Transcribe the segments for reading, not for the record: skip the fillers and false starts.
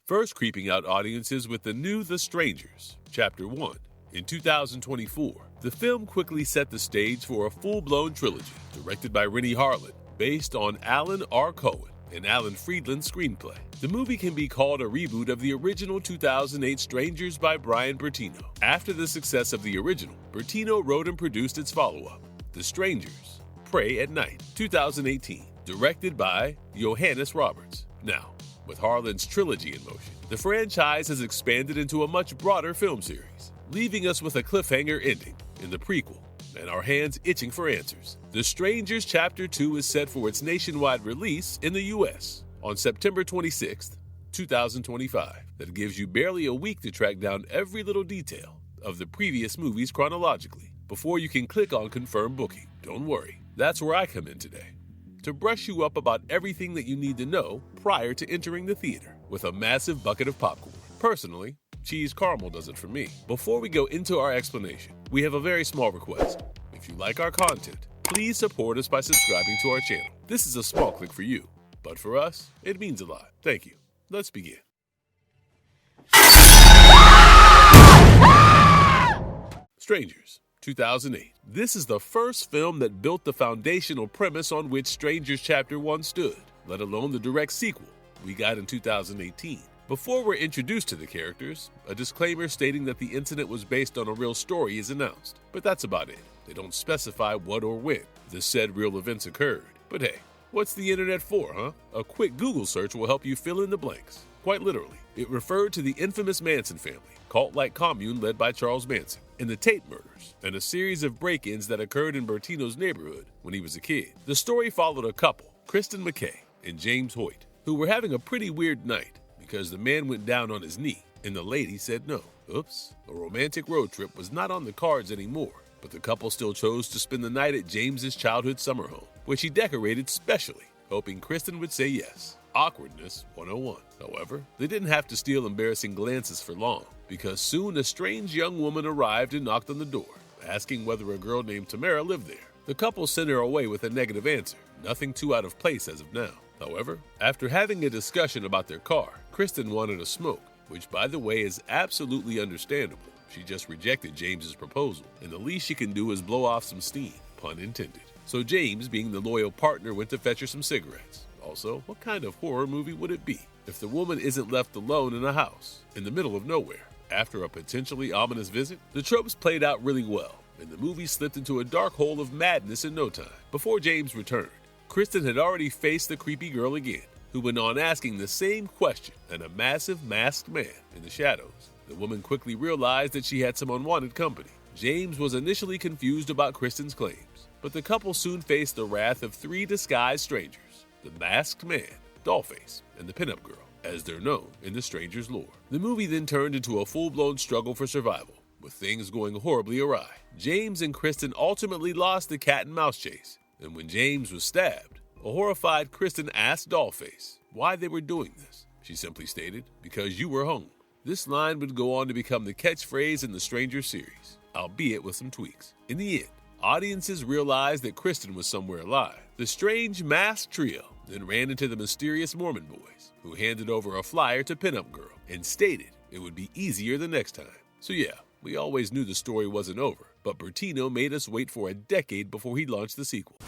first creeping out audiences with the new The Strangers, Chapter 1. In 2024, the film quickly set the stage for a full-blown trilogy, directed by Rennie Harlan, based on Alan R. Cohen and Alan Friedland's screenplay. The movie can be called a reboot of the original 2008 Strangers by Brian Bertino. After the success of the original, Bertino wrote and produced its follow-up, The Strangers, Pray at Night, 2018, directed by Johannes Roberts. Now, with Harlan's trilogy in motion, the franchise has expanded into a much broader film series, leaving us with a cliffhanger ending in the prequel and our hands itching for answers. The Strangers Chapter 2 is set for its nationwide release in the U.S. on September 26, 2025. That gives you barely a week to track down every little detail of the previous movies chronologically before you can click on Confirm Booking. Don't worry, that's where I come in today, to brush you up about everything that you need to know prior to entering the theater with a massive bucket of popcorn. Personally, cheese caramel does it for me. Before we go into our explanation, we have a very small request. If you like our content, please support us by subscribing to our channel. This is a small click for you, but for us, it means a lot. Thank you. Let's begin. Strangers, 2008. This is the first film that built the foundational premise on which Strangers Chapter 1 stood, let alone the direct sequel we got in 2018. Before we're introduced to the characters, a disclaimer stating that the incident was based on a real story is announced. But that's about it. They don't specify what or when the said real events occurred. But hey, what's the internet for, huh? A quick Google search will help you fill in the blanks. Quite literally, it referred to the infamous Manson family, cult-like commune led by Charles Manson, and the Tate murders, and a series of break-ins that occurred in Bertino's neighborhood when he was a kid. The story followed a couple, Kristen McKay and James Hoyt, who were having a pretty weird night because the man went down on his knee and the lady said no. Oops, a romantic road trip was not on the cards anymore, but the couple still chose to spend the night at James's childhood summer home, which he decorated specially, hoping Kristen would say yes. Awkwardness 101. However, they didn't have to steal embarrassing glances for long, because soon a strange young woman arrived and knocked on the door, asking whether a girl named Tamara lived there. The couple sent her away with a negative answer, nothing too out of place as of now. However, after having a discussion about their car, Kristen wanted a smoke, which by the way is absolutely understandable. She just rejected James's proposal, and the least she can do is blow off some steam, pun intended. So James, being the loyal partner, went to fetch her some cigarettes. Also, what kind of horror movie would it be if the woman isn't left alone in a house, in the middle of nowhere, after a potentially ominous visit? The tropes played out really well, and the movie slipped into a dark hole of madness in no time. Before James returned, Kristen had already faced the creepy girl again, who went on asking the same question, and a massive masked man in the shadows. The woman quickly realized that she had some unwanted company. James was initially confused about Kristen's claims, but the couple soon faced the wrath of three disguised strangers, the masked man, Dollface, and the pinup girl, as they're known in the Strangers lore. The movie then turned into a full-blown struggle for survival, with things going horribly awry. James and Kristen ultimately lost the cat and mouse chase, and when James was stabbed, a horrified Kristen asked Dollface why they were doing this. She simply stated, "Because you were home." This line would go on to become the catchphrase in the Stranger series, albeit with some tweaks. In the end, audiences realized that Kristen was somewhere alive. The strange masked trio then ran into the mysterious Mormon boys, who handed over a flyer to Pinup Girl and stated it would be easier the next time. So yeah, we always knew the story wasn't over, but Bertino made us wait for a decade before he launched the sequel.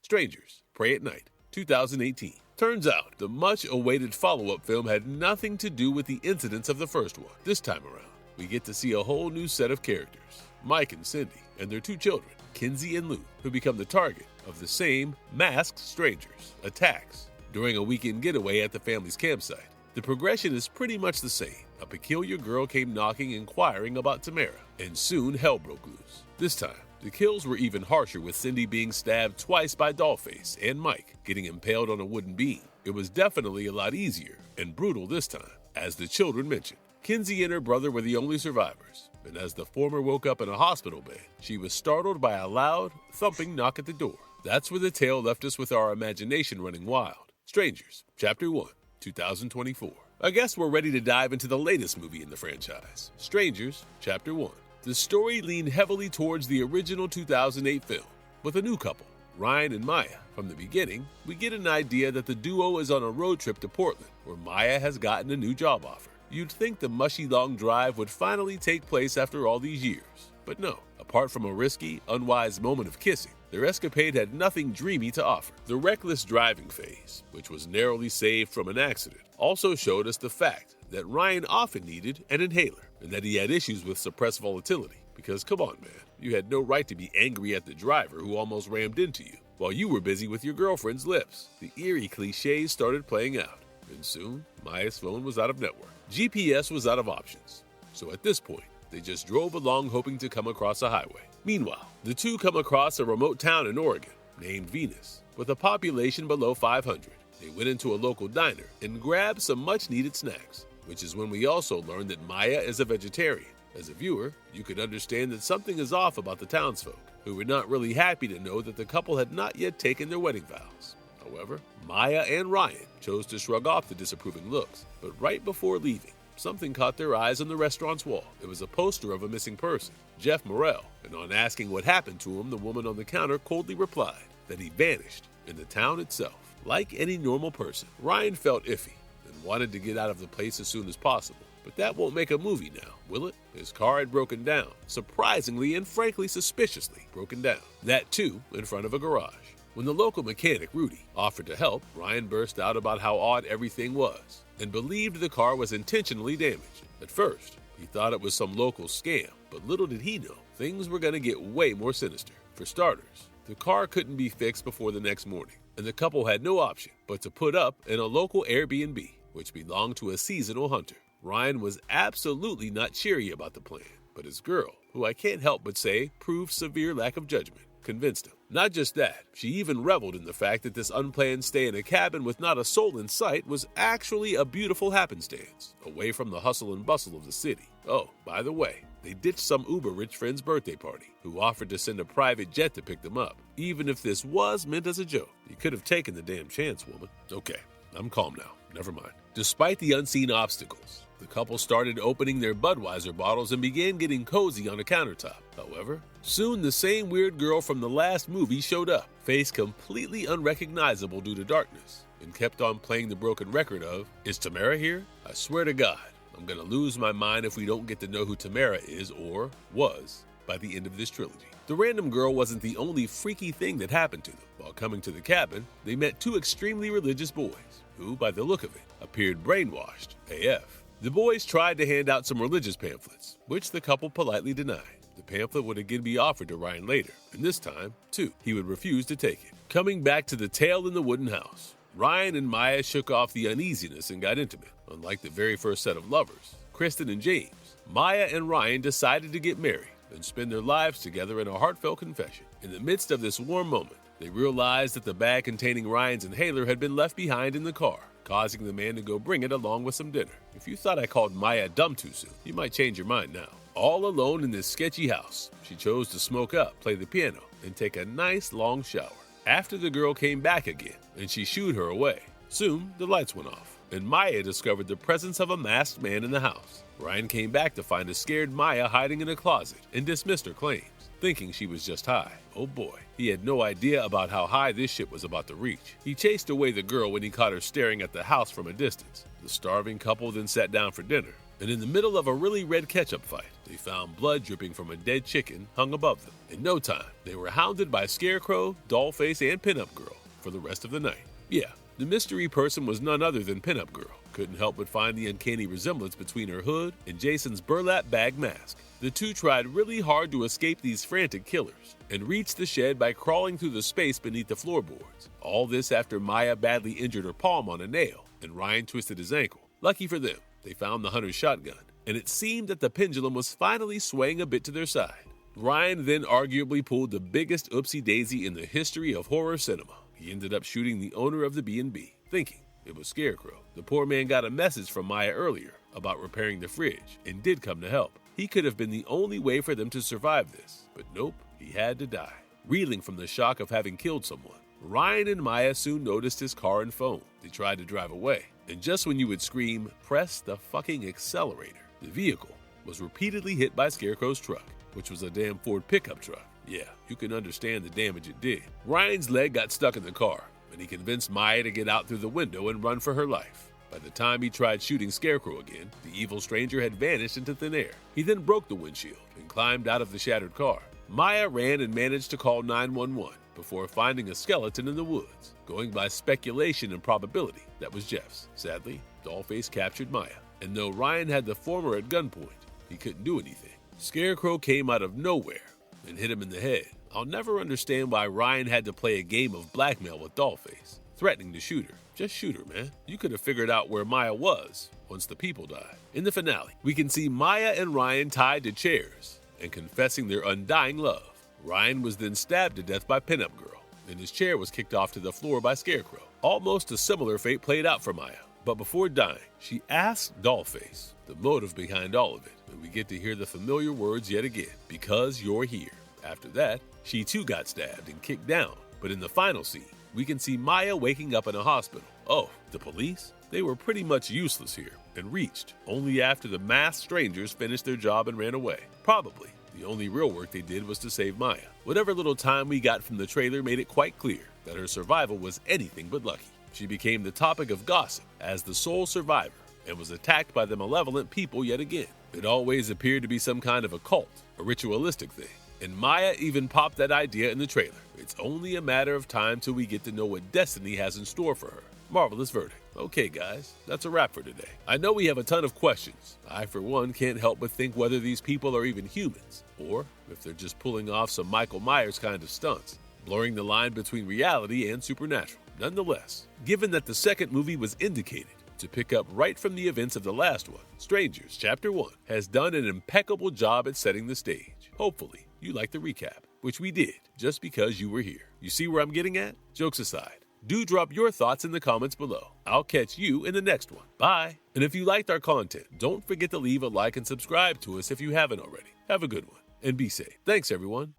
Strangers, Pray at Night, 2018. Turns out, the much-awaited follow-up film had nothing to do with the incidents of the first one. This time around, we get to see a whole new set of characters, Mike and Cindy, and their two children, Kinsey and Lou, who become the target of the same masked strangers' attacks during a weekend getaway at the family's campsite. The progression is pretty much the same. A peculiar girl came knocking, inquiring about Tamara, and soon hell broke loose. This time, the kills were even harsher, with Cindy being stabbed twice by Dollface and Mike getting impaled on a wooden beam. It was definitely a lot easier and brutal this time, as the children mentioned. Kinsey and her brother were the only survivors, and as the former woke up in a hospital bed, she was startled by a loud, thumping knock at the door. That's where the tale left us, with our imagination running wild. Strangers, Chapter 1, 2024. I guess we're ready to dive into the latest movie in the franchise, Strangers, Chapter 1. The story leaned heavily towards the original 2008 film, with a new couple, Ryan and Maya. From the beginning, we get an idea that the duo is on a road trip to Portland, where Maya has gotten a new job offer. You'd think the mushy long drive would finally take place after all these years. But no, apart from a risky, unwise moment of kissing, their escapade had nothing dreamy to offer. The reckless driving phase, which was narrowly saved from an accident, also showed us the fact that Ryan often needed an inhaler and that he had issues with suppressed volatility. Because come on, man, you had no right to be angry at the driver who almost rammed into you while you were busy with your girlfriend's lips. The eerie cliches started playing out, and soon Maya's phone was out of network. GPS was out of options. So at this point, they just drove along hoping to come across a highway. Meanwhile, the two come across a remote town in Oregon named Venus with a population below 500. They went into a local diner and grabbed some much-needed snacks, which is when we also learned that Maya is a vegetarian. As a viewer, you could understand that something is off about the townsfolk, who were not really happy to know that the couple had not yet taken their wedding vows. However, Maya and Ryan chose to shrug off the disapproving looks, but right before leaving, something caught their eyes on the restaurant's wall. It was a poster of a missing person, Jeff Morrell, and on asking what happened to him, the woman on the counter coldly replied that he vanished in the town itself. Like any normal person, Ryan felt iffy and wanted to get out of the place as soon as possible. But that won't make a movie now, will it? His car had broken down, surprisingly and frankly suspiciously broken down. That too, in front of a garage. When the local mechanic, Rudy, offered to help, Ryan burst out about how odd everything was and believed the car was intentionally damaged. At first, he thought it was some local scam, but little did he know, things were going to get way more sinister. For starters, the car couldn't be fixed before the next morning, and the couple had no option but to put up in a local Airbnb, which belonged to a seasonal hunter. Ryan was absolutely not cheery about the plan, but his girl, who I can't help but say proved severe lack of judgment, convinced him. Not just that, she even reveled in the fact that this unplanned stay in a cabin with not a soul in sight was actually a beautiful happenstance, away from the hustle and bustle of the city. Oh, by the way, they ditched some uber-rich friend's birthday party, who offered to send a private jet to pick them up. Even if this was meant as a joke, you could have taken the damn chance, woman. Okay, I'm calm now. Never mind. Despite the unseen obstacles, the couple started opening their Budweiser bottles and began getting cozy on the countertop. However, soon the same weird girl from the last movie showed up, face completely unrecognizable due to darkness, and kept on playing the broken record of, "Is Tamara here? I swear to God, I'm gonna lose my mind if we don't get to know who Tamara is or was by the end of this trilogy." The random girl wasn't the only freaky thing that happened to them. While coming to the cabin, they met two extremely religious boys, who, by the look of it, appeared brainwashed AF. The boys tried to hand out some religious pamphlets, which the couple politely denied. The pamphlet would again be offered to Ryan later, and this time, too, he would refuse to take it. Coming back to the tale in the wooden house, Ryan and Maya shook off the uneasiness and got intimate. Unlike the very first set of lovers, Kristen and James, Maya and Ryan decided to get married and spend their lives together in a heartfelt confession. In the midst of this warm moment, they realized that the bag containing Ryan's inhaler had been left behind in the car, causing the man to go bring it along with some dinner. If you thought I called Maya dumb too soon, you might change your mind now. All alone in this sketchy house, she chose to smoke up, play the piano, and take a nice long shower. After the girl came back again, and she shooed her away. Soon, the lights went off, and Maya discovered the presence of a masked man in the house. Ryan came back to find a scared Maya hiding in a closet and dismissed her claims, thinking she was just high. Oh boy, he had no idea about how high this shit was about to reach. He chased away the girl when he caught her staring at the house from a distance. The starving couple then sat down for dinner, and in the middle of a really red ketchup fight, they found blood dripping from a dead chicken hung above them. In no time, they were hounded by Scarecrow, Dollface, and Pinup Girl for the rest of the night. Yeah, the mystery person was none other than Pinup Girl. Couldn't help but find the uncanny resemblance between her hood and Jason's burlap bag mask. The two tried really hard to escape these frantic killers and reached the shed by crawling through the space beneath the floorboards. All this after Maya badly injured her palm on a nail and Ryan twisted his ankle. Lucky for them, they found the hunter's shotgun, and it seemed that the pendulum was finally swaying a bit to their side. Ryan then arguably pulled the biggest oopsie-daisy in the history of horror cinema. He ended up shooting the owner of the B&B, thinking it was Scarecrow. The poor man got a message from Maya earlier about repairing the fridge and did come to help. He could have been the only way for them to survive this, but nope, he had to die. Reeling from the shock of having killed someone, Ryan and Maya soon noticed his car and phone. They tried to drive away, and just when you would scream, "Press the fucking accelerator," the vehicle was repeatedly hit by Scarecrow's truck, which was a damn Ford pickup truck. Yeah, you can understand the damage it did. Ryan's leg got stuck in the car, and he convinced Maya to get out through the window and run for her life. By the time he tried shooting Scarecrow again, the evil stranger had vanished into thin air. He then broke the windshield and climbed out of the shattered car. Maya ran and managed to call 911 before finding a skeleton in the woods. Going by speculation and probability, that was Jeff's. Sadly, Dollface captured Maya, and though Ryan had the former at gunpoint, he couldn't do anything. Scarecrow came out of nowhere and hit him in the head. I'll never understand why Ryan had to play a game of blackmail with Dollface, threatening to shoot her. Just shoot her, man. You could have figured out where Maya was once the people died. In the finale, we can see Maya and Ryan tied to chairs and confessing their undying love. Ryan was then stabbed to death by Pinup Girl, and his chair was kicked off to the floor by Scarecrow. Almost a similar fate played out for Maya, but before dying, she asked Dollface the motive behind all of it, and we get to hear the familiar words yet again, because you're here. After that, she too got stabbed and kicked down, but in the final scene, we can see Maya waking up in a hospital. Oh, the police? They were pretty much useless here and reached only after the masked strangers finished their job and ran away. Probably the only real work they did was to save Maya. Whatever little time we got from the trailer made it quite clear that her survival was anything but lucky. She became the topic of gossip as the sole survivor and was attacked by the malevolent people yet again. It always appeared to be some kind of a cult, a ritualistic thing. And Maya even popped that idea in the trailer. It's only a matter of time till we get to know what Destiny has in store for her. Marvelous verdict. Okay, guys, that's a wrap for today. I know we have a ton of questions. I, for one, can't help but think whether these people are even humans, or if they're just pulling off some Michael Myers kind of stunts, blurring the line between reality and supernatural. Nonetheless, given that the second movie was indicated to pick up right from the events of the last one, Strangers Chapter 1 has done an impeccable job at setting the stage. Hopefully, you like the recap, which we did just because you were here. You see where I'm getting at? Jokes aside, do drop your thoughts in the comments below. I'll catch you in the next one. Bye. And if you liked our content, don't forget to leave a like and subscribe to us if you haven't already. Have a good one and be safe. Thanks, everyone.